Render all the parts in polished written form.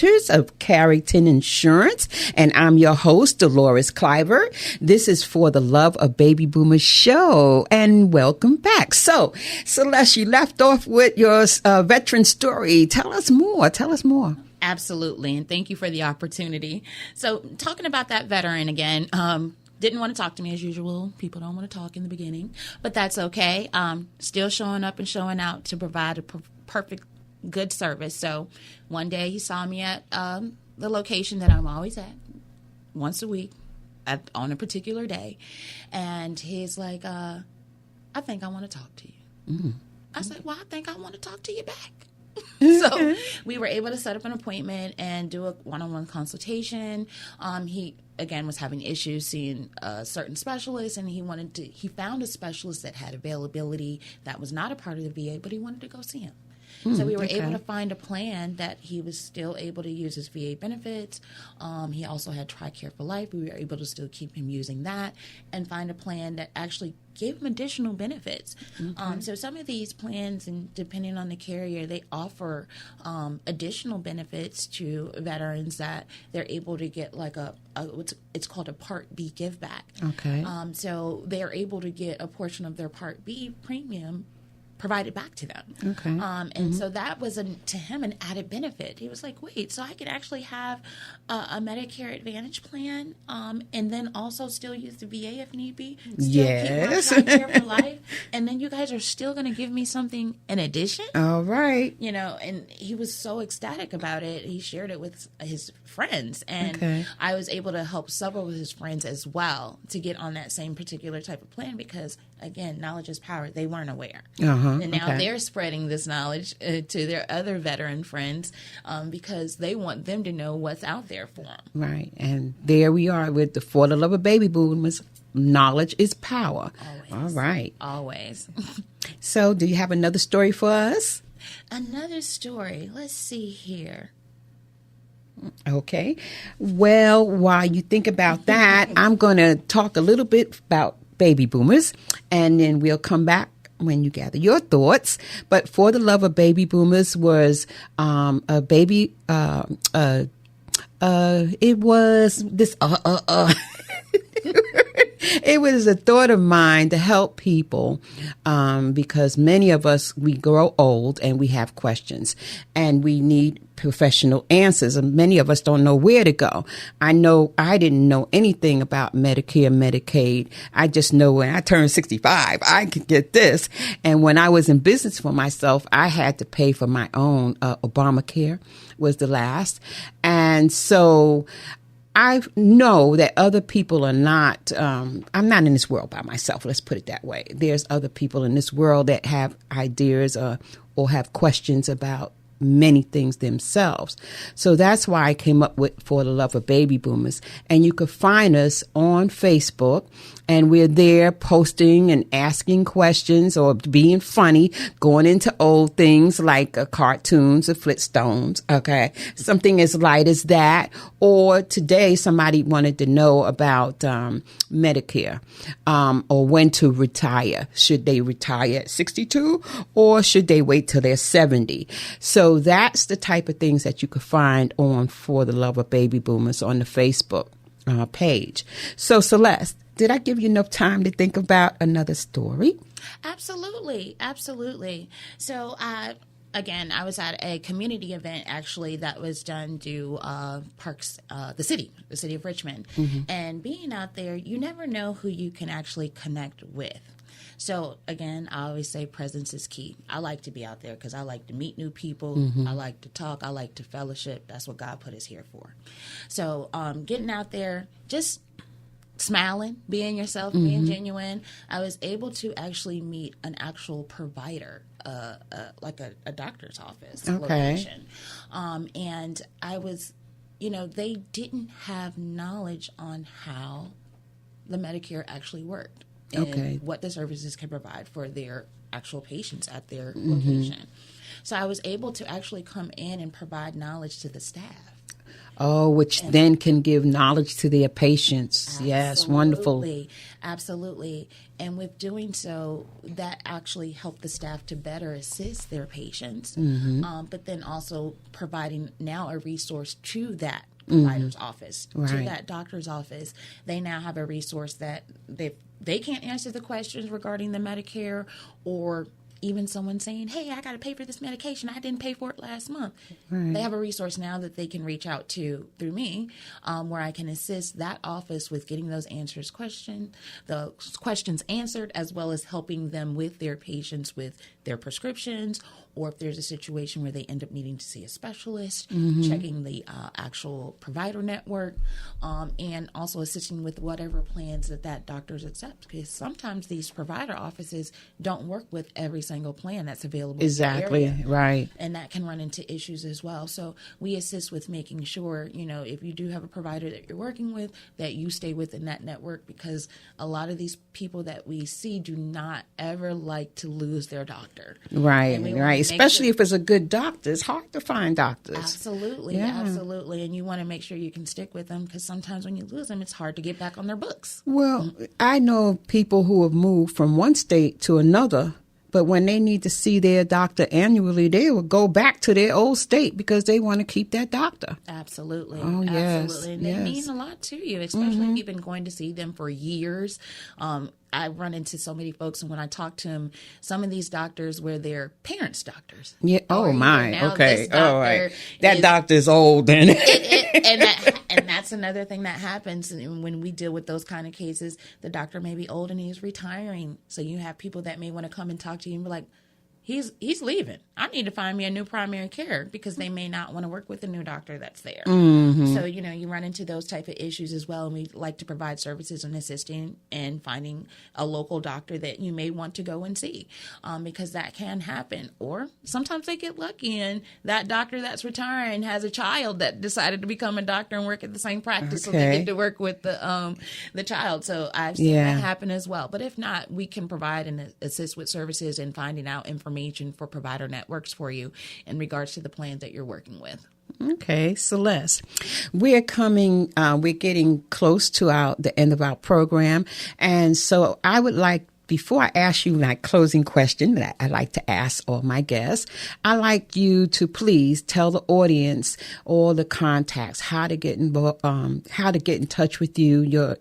presenters of Carrington Insurance, and I'm your host, Dolores Cliver. This is For the Love of Baby Boomers show, and welcome back. So, Celeste, you left off with your veteran story. Tell us more. Absolutely, and thank you for the opportunity. So, talking about that veteran again, didn't want to talk to me as usual. People don't want to talk in the beginning, but that's okay. Still showing up and showing out to provide a perfect, good service. So, one day he saw me at the location that I'm always at, once a week, on a particular day, and he's like, "I think I want to talk to you." Mm-hmm. I said, "Well, I think I want to talk to you back." So we were able to set up an appointment and do a one-on-one consultation. He, again, was having issues seeing a certain specialist, and he found a specialist that had availability that was not a part of the VA, but he wanted to go see him. So we were able to find a plan that he was still able to use his VA benefits. He also had TRICARE for Life. We were able to still keep him using that and find a plan that actually gave him additional benefits. So some of these plans, and depending on the carrier, they offer additional benefits to veterans that they're able to get, like it's called a Part B give back. Okay. So they're able to get a portion of their Part B premium provided back to them. Okay. And so that was, to him, an added benefit. He was like, wait, so I could actually have a Medicare Advantage plan and then also still use the VA if need be? Yes. Keep my TRICARE for Life? And then you guys are still going to give me something in addition? All right. You know, and he was so ecstatic about it. He shared it with his friends. And I was able to help several of his friends as well to get on that same particular type of plan because, again, knowledge is power. They weren't aware. And now they're spreading this knowledge to their other veteran friends because they want them to know what's out there for them. Right. And there we are with the For the Love of Baby Boomers. Knowledge is power. Always. All right. Always. So do you have another story for us? Another story. Let's see here. Okay. Well, while you think about that, I'm going to talk a little bit about baby boomers, and then we'll come back when you gather your thoughts. But For the Love of Baby Boomers was a baby, it was this, it was a thought of mine to help people because many of us, we grow old and we have questions and we need professional answers, and many of us don't know where to go. I know I didn't know anything about Medicare, Medicaid. I just know when I turned 65, I could get this. And when I was in business for myself, I had to pay for my own. Obamacare was the last. And so I know that other people are not, I'm not in this world by myself. Let's put it that way. There's other people in this world that have ideas or have questions about many things themselves. So that's why I came up with For the Love of Baby Boomers. And you can find us on Facebook, and we're there posting and asking questions or being funny, going into old things like cartoons or Flintstones, okay? Something as light as that. Or today somebody wanted to know about Medicare or when to retire. Should they retire at 62 or should they wait till they're 70? So that's the type of things that you could find on For the Love of Baby Boomers on the Facebook page. So Celeste, did I give you enough time to think about another story? Absolutely. Absolutely. So, again, I was at a community event, actually, that was done to Parks, the city of Richmond. And being out there, you never know who you can actually connect with. So, again, I always say presence is key. I like to be out there because I like to meet new people. I like to talk. I like to fellowship. That's what God put us here for. So, getting out there, just smiling, being yourself, being genuine. I was able to actually meet an actual provider, like a doctor's office location. And I was, they didn't have knowledge on how the Medicare actually worked and what the services can provide for their actual patients at their location. So I was able to actually come in and provide knowledge to the staff. Oh, which then can give knowledge to their patients. Absolutely. Yes, wonderful. Absolutely. And with doing so, that actually helped the staff to better assist their patients, but then also providing now a resource to that provider's office, to that doctor's office. They now have a resource that they can't answer the questions regarding the Medicare, or even someone saying, hey, I got to pay for this medication. I didn't pay for it last month. Right. They have a resource now that they can reach out to through me, where I can assist that office with getting those the questions answered, as well as helping them with their patients with their prescriptions, or if there's a situation where they end up needing to see a specialist, checking the actual provider network, and also assisting with whatever plans that doctors accept. Because sometimes these provider offices don't work with every single plan that's available. Exactly, in the area, right. and that can run into issues as well. So we assist with making sure, if you do have a provider that you're working with, that you stay within that network, because a lot of these people that we see do not ever like to lose their doctor. Right, right. Especially if it's a good doctor. It's hard to find doctors. Absolutely, absolutely. And you want to make sure you can stick with them, because sometimes when you lose them, it's hard to get back on their books. Well, I know people who have moved from one state to another, but when they need to see their doctor annually, they will go back to their old state because they want to keep that doctor. Absolutely. Oh, yes. Absolutely. And they mean a lot to you, especially if you've been going to see them for years. I run into so many folks, and when I talk to them, some of these doctors were their parents' doctors. Yeah. Oh, my. Okay. All right. That doctor's old. And that's another thing that happens when we deal with those kind of cases. The doctor may be old and he's retiring. So you have people that may want to come and talk to you and be like, he's leaving. I need to find me a new primary care, because they may not want to work with the new doctor that's there. So, you run into those type of issues as well. And we like to provide services and assisting and finding a local doctor that you may want to go and see, because that can happen. Or sometimes they get lucky and that doctor that's retiring has a child that decided to become a doctor and work at the same practice, so they get to work with the child. So I've seen that happen as well. But if not, we can provide and assist with services and finding out information for provider networks for you in regards to the plans that you're working with. Okay, Celeste, we're getting close to the end of our program. And so I would like, before I ask you my closing question that I like to ask all my guests, I'd like you to please tell the audience all the contacts, how to get in touch with you, your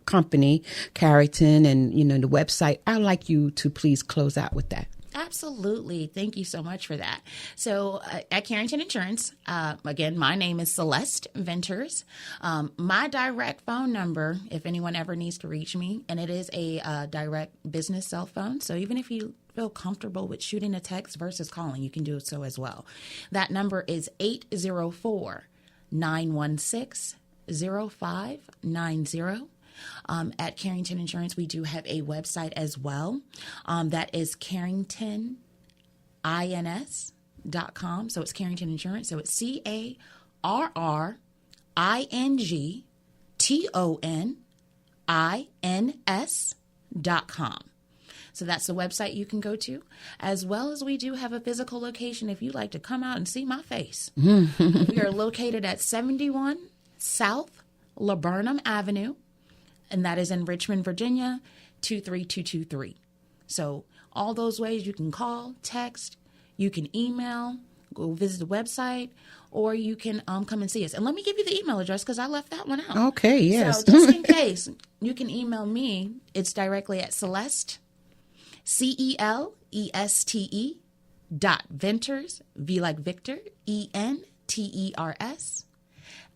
company, Carrington, and the website. I'd like you to please close out with that. Absolutely. Thank you so much for that. So at Carrington Insurance, again, my name is Celeste Venters. My direct phone number, if anyone ever needs to reach me, and it is a direct business cell phone. So even if you feel comfortable with shooting a text versus calling, you can do so as well. That number is 804-916-0590. At Carrington Insurance, we do have a website as well. That is carringtonins.com. So it's Carrington Insurance. So it's carringtonins.com. So that's the website you can go to, as well as we do have a physical location if you'd like to come out and see my face. We are located at 71 South Laburnum Avenue, and that is in Richmond, Virginia, 23223. So all those ways you can call, text, you can email, go visit the website, or you can come and see us. And let me give you the email address, because I left that one out. Okay, yes. So just in case, you can email me. It's directly at Celeste, CELESTE .Venters, V like Victor, ENTERS,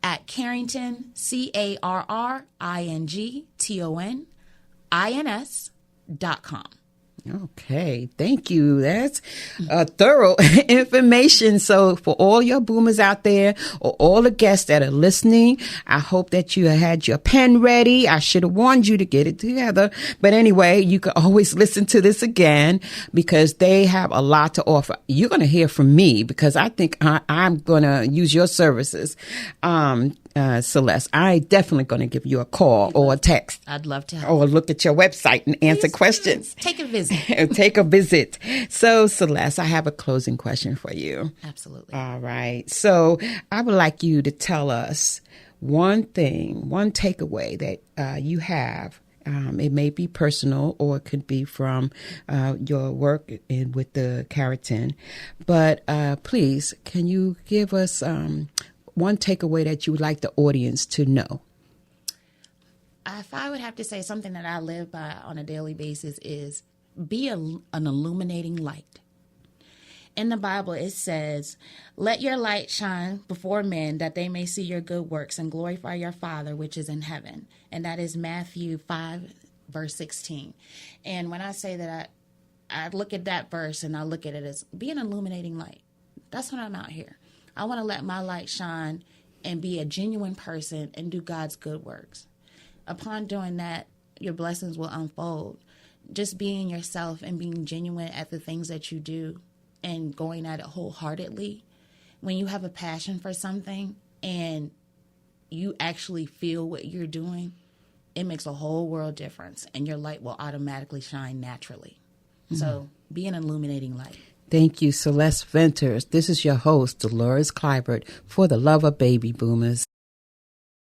at Carrington, CARRINGTONINS.com. Okay, thank you. That's thorough information. So for all your boomers out there, or all the guests that are listening, I hope that you had your pen ready. I should have warned you to get it together. But anyway, you can always listen to this again, because they have a lot to offer. You're going to hear from me, because I think I'm going to use your services. Celeste, I definitely going to give you a call or a text. I'd love to help. Or look at your website and answer questions. Take a visit. Take a visit. So, Celeste, I have a closing question for you. Absolutely. All right. So I would like you to tell us one thing, one takeaway that you have. It may be personal or it could be from your work with the keratin. But please, can you give us one takeaway that you would like the audience to know? If I would have to say something that I live by on a daily basis is be an illuminating light. In the Bible, it says, "Let your light shine before men that they may see your good works and glorify your Father which is in heaven." And that is Matthew 5, verse 16. And when I say that, I look at that verse and I look at it as be an illuminating light. That's when I'm out here. I want to let my light shine and be a genuine person and do God's good works. Upon doing that, your blessings will unfold. Just being yourself and being genuine at the things that you do and going at it wholeheartedly. When you have a passion for something and you actually feel what you're doing, it makes a whole world difference and your light will automatically shine naturally. Mm-hmm. So be an illuminating light. Thank you, Celeste Venters. This is your host, Dolores Clybert, for the Love of Baby Boomers.